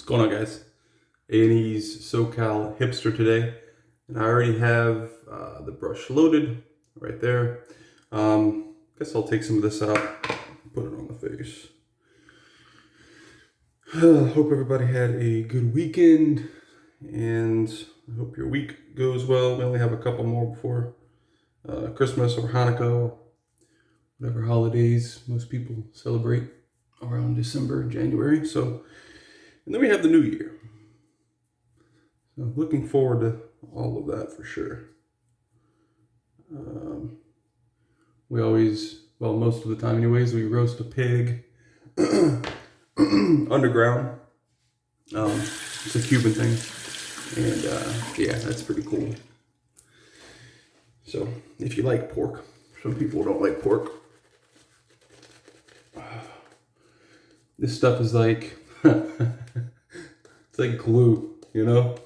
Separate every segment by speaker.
Speaker 1: going on, guys? A&E's SoCal Hipster today, and I already have the brush loaded right there. Guess I'll take some of this out and put it on the face. Hope everybody had a good weekend, and I hope your week goes well. We only have a couple more before Christmas or Hanukkah, or whatever holidays most people celebrate around December and January. And then we have the new year. So looking forward to all of that for sure. We always, well, most of the time anyways, we roast a pig underground. It's a Cuban thing. And yeah, that's pretty cool. So if you like pork, some people don't like pork. This stuff is like, it's like glue, you know?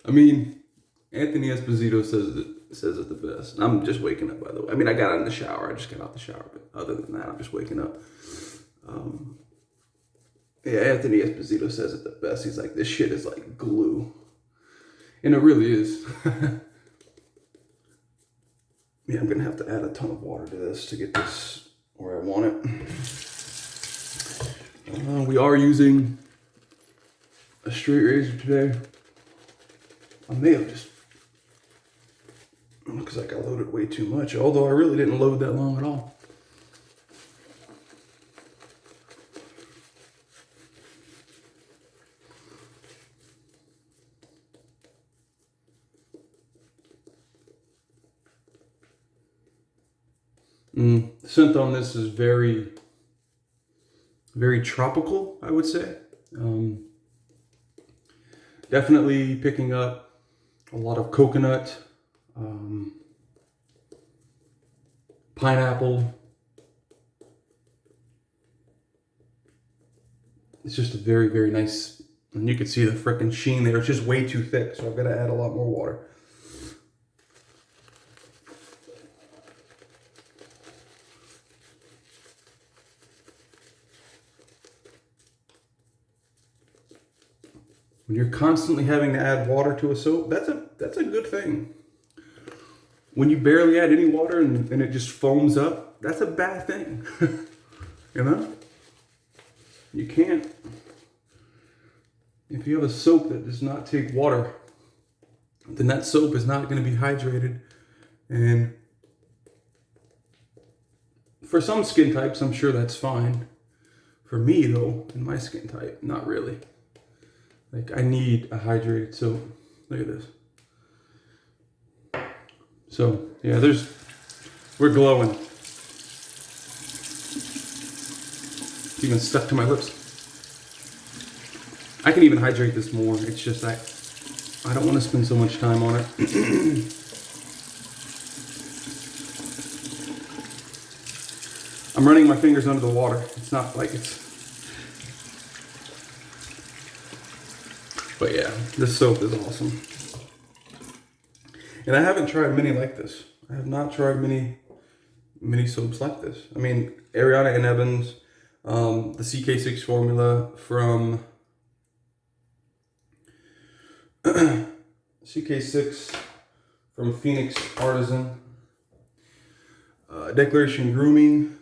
Speaker 1: I mean, Anthony Esposito says it the best. And I'm just waking up, by the way. I mean, I got out of the shower. I just got out the shower. But other than that, I'm just waking up. Yeah, Anthony Esposito says it the best. He's like, this shit is like glue. And it really is. Yeah, I'm going to have to add a ton of water to this to get this where I want it. We are using a straight razor today. I may have just, because I got loaded way too much, although I really didn't load that long at all. Scent on this is very, very tropical, I would say. Definitely picking up a lot of coconut, pineapple. It's just a very, very nice, and you can see the frickin' sheen there. It's just way too thick, so I've got to add a lot more water. When you're constantly having to add water to a soap, that's a good thing. When you barely add any water and it just foams up, that's a bad thing. You know? You can't. If you have a soap that does not take water, then that soap is not going to be hydrated. And for some skin types, I'm sure that's fine. For me, though, in my skin type, not really. Like, I need a hydrated soap. Look at this. So, yeah, we're glowing. It's even stuck to my lips. I can even hydrate this more. It's just I don't want to spend so much time on it. I'm running my fingers under the water. It's not like it's... But yeah, this soap is awesome. And I haven't tried many like this. I have not tried many soaps like this. I mean, Ariana and Evans, the CK6 formula from CK6 from Phoenix Artisan, Declaration Grooming,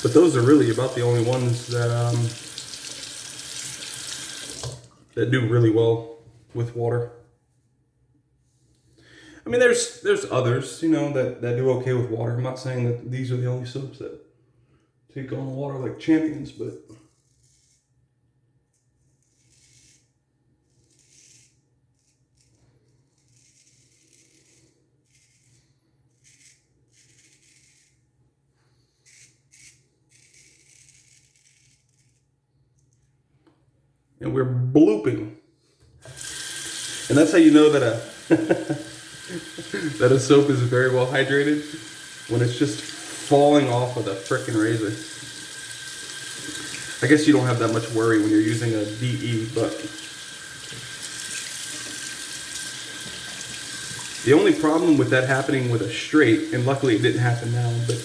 Speaker 1: but those are really about the only ones that do really well with water. I mean, there's others, you know, that do okay with water. I'm not saying that these are the only soaps that take on water like champions, but and we're blooping. And that's how you know that that a soap is very well hydrated, when it's just falling off of the frickin' razor. I guess you don't have that much worry when you're using a DE, but the only problem with that happening with a straight, and luckily it didn't happen now, but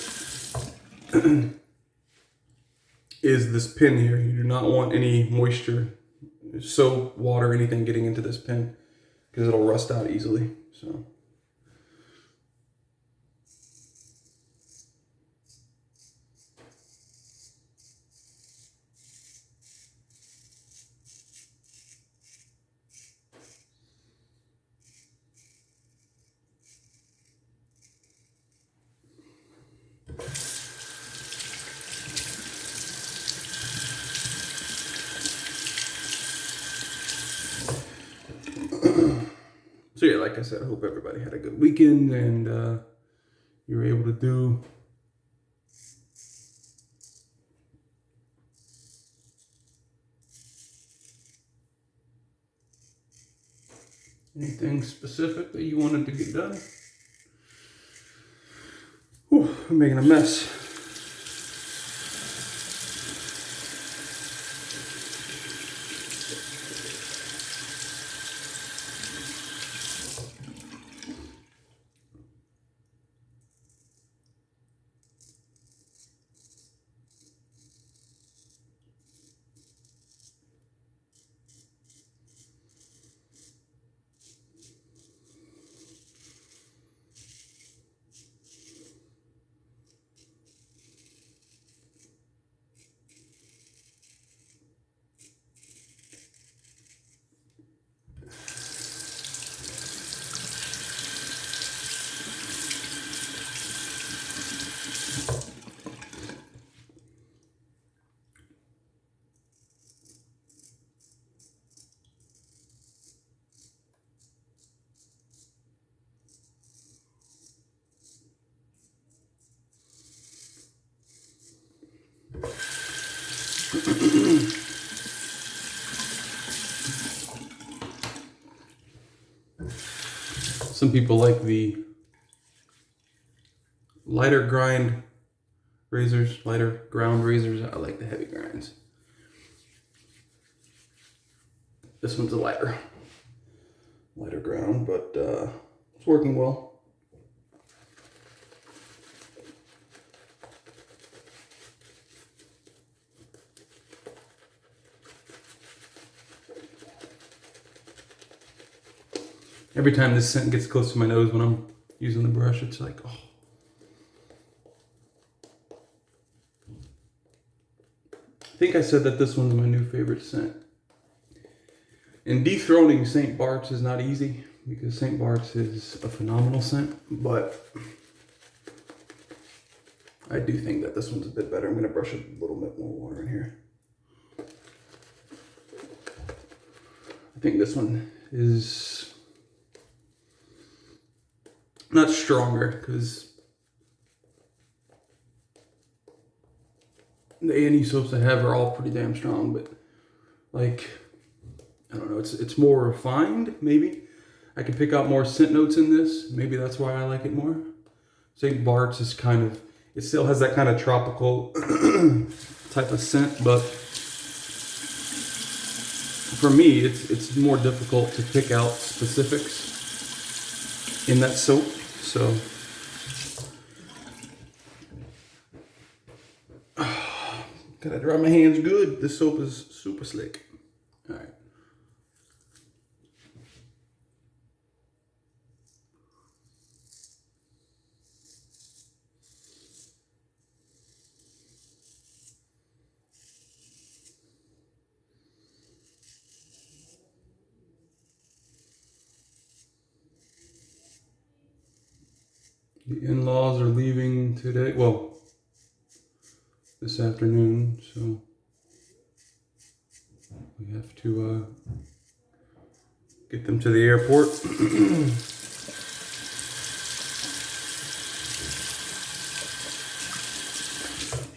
Speaker 1: is this pin here. You do not want any moisture, soap, water, anything getting into this pin, because it'll rust out easily. So. So yeah, like I said, I hope everybody had a good weekend and you were able to do anything specific that you wanted to get done. Whew, I'm making a mess. Some people like the lighter ground razors. I like the heavy grinds. This one's a lighter ground, but it's working well. Every time this scent gets close to my nose when I'm using the brush, it's like, oh. I think I said that this one's my new favorite scent. And dethroning St. Bart's is not easy, because St. Bart's is a phenomenal scent, but I do think that this one's a bit better. I'm going to brush a little bit more water in here. I think this one is not stronger, because the A&E soaps I have are all pretty damn strong, but like, I don't know, it's more refined, maybe. I can pick out more scent notes in this. Maybe that's why I like it more. St. Bart's is kind of, it still has that kind of tropical type of scent, but for me, it's more difficult to pick out specifics in that soap. So, gotta dry my hands good. This soap is super slick. All right. The in-laws are leaving today. Well, this afternoon, so we have to get them to the airport.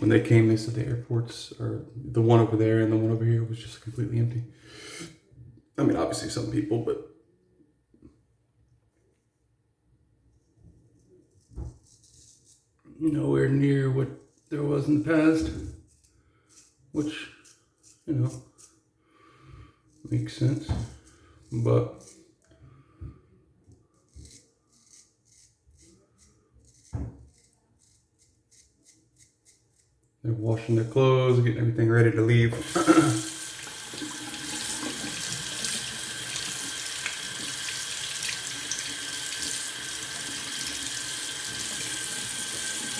Speaker 1: When they came, they said the airports, or the one over there and the one over here, was just completely empty. I mean, obviously some people, but nowhere near what there was in the past, which, you know, makes sense. But they're washing their clothes, getting everything ready to leave.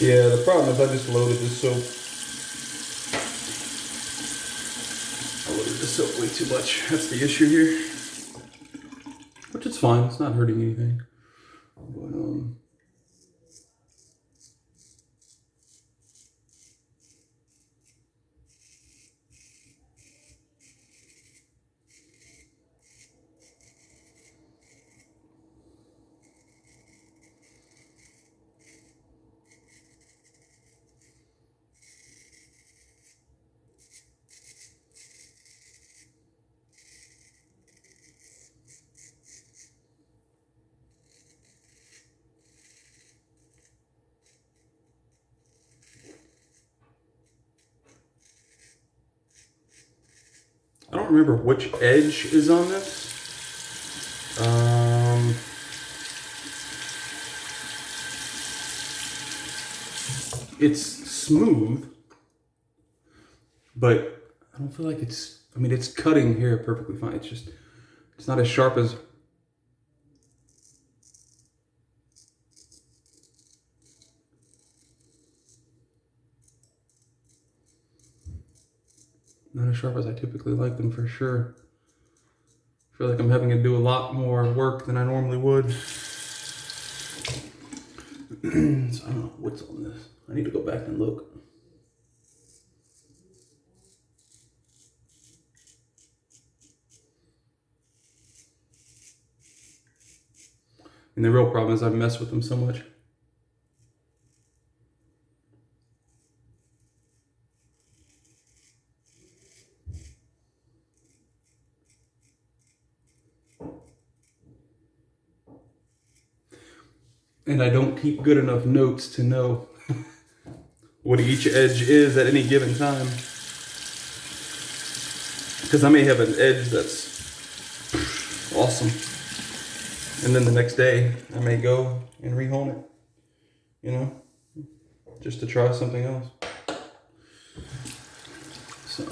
Speaker 1: Yeah, the problem is I just loaded this soap. I loaded the soap way too much. That's the issue here. Which is fine. It's not hurting anything. But, I don't remember which edge is on this. It's smooth, but I don't feel like it's, I mean, it's cutting here perfectly fine. It's just, it's not as sharp as, not as sharp as I typically like them for sure. I feel like I'm having to do a lot more work than I normally would. So I don't know what's on this. I need to go back and look. And the real problem is I've messed with them so much. And I don't keep good enough notes to know what each edge is at any given time. Because I may have an edge that's awesome. And then the next day I may go and rehome it, you know, just to try something else. So.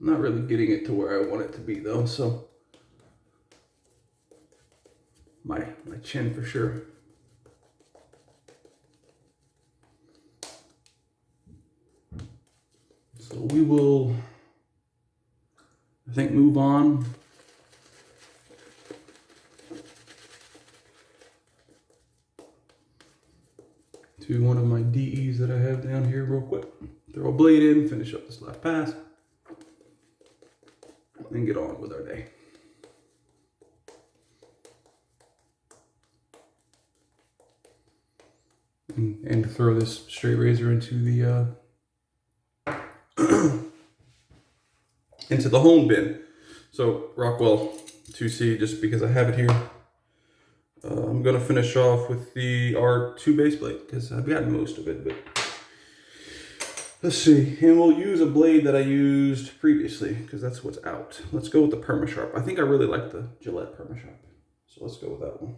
Speaker 1: I'm not really getting it to where I want it to be though, so my chin for sure. So we will, I think, move on. To one of my DEs that I have down here real quick. Throw a blade in, finish up this last pass, and get on with our day. And throw this straight razor into the into the home bin. So Rockwell 2C, just because I have it here. I'm gonna finish off with the R2 base blade because I've gotten most of it, but let's see. And we'll use a blade that I used previously because that's what's out. Let's go with the Perma-Sharp. I think I really like the Gillette Perma-Sharp, so let's go with that one.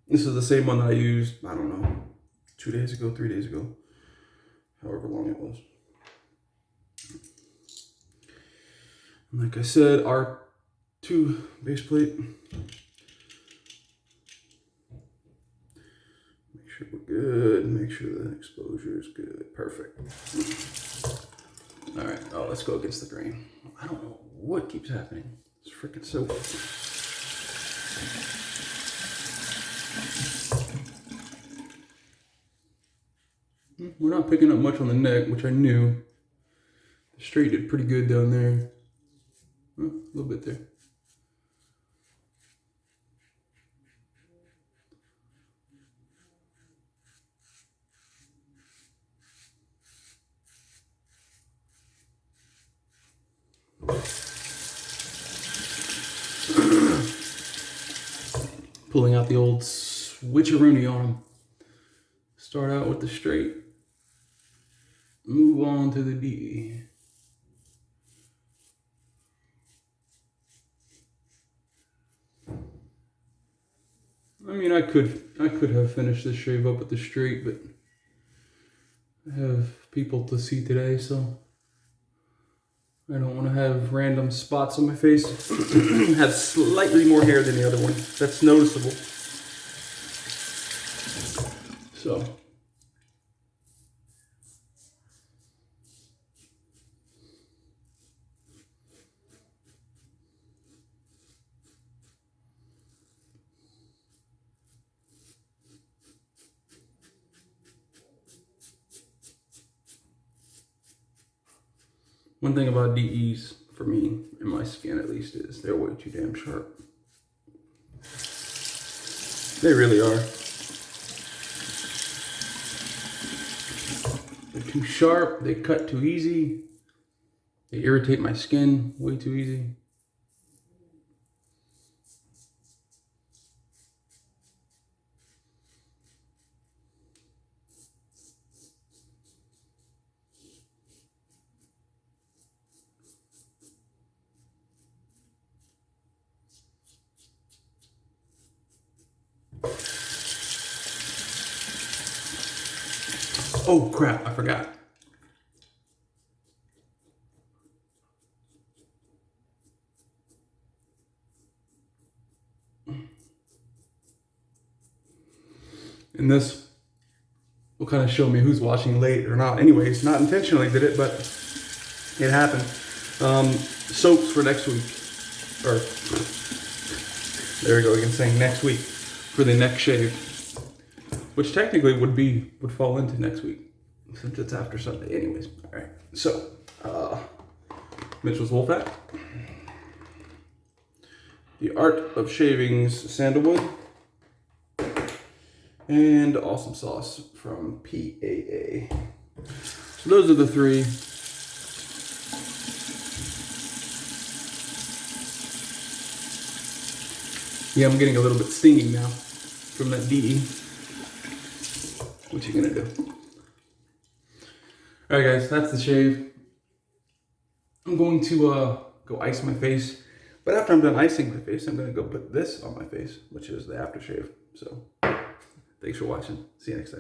Speaker 1: This is the same one that I used, I don't know, 2 days ago, 3 days ago, however long it was. And like I said, R2 base plate. Make sure we're good. Make sure the exposure is good. Perfect. All right. Oh, let's go against the grain. I don't know what keeps happening. It's freaking soap. We're not picking up much on the neck, which I knew. The straight did pretty good down there. A little bit there. Pulling out the old switcheroonie on them. Start out with the straight. Move on to the D. I mean, I could have finished this shave up with the straight, but I have people to see today, so I don't want to have random spots on my face. Have slightly more hair than the other one. That's noticeable. So. One thing about DEs, for me, in my skin at least, is they're way too damn sharp. They really are. They're too sharp, they cut too easy, they irritate my skin way too easy. Oh crap, I forgot. And this will kind of show me who's watching late or not. Anyways, not intentionally did it, but it happened. Soaps for next week. Or, there we go again, saying next week for the neck shave. Which technically would fall into next week, since it's after Sunday. Anyways, all right. So, Mitchell's Wolfpack, The Art of Shaving's Sandalwood, and Awesome Sauce from PAA. So those are the three. Yeah, I'm getting a little bit stinging now from that DE. What you gonna do? All right, guys, that's the shave. I'm going to go ice my face, but after I'm done icing my face, I'm gonna go put this on my face, which is the aftershave. So, thanks for watching. See you next time.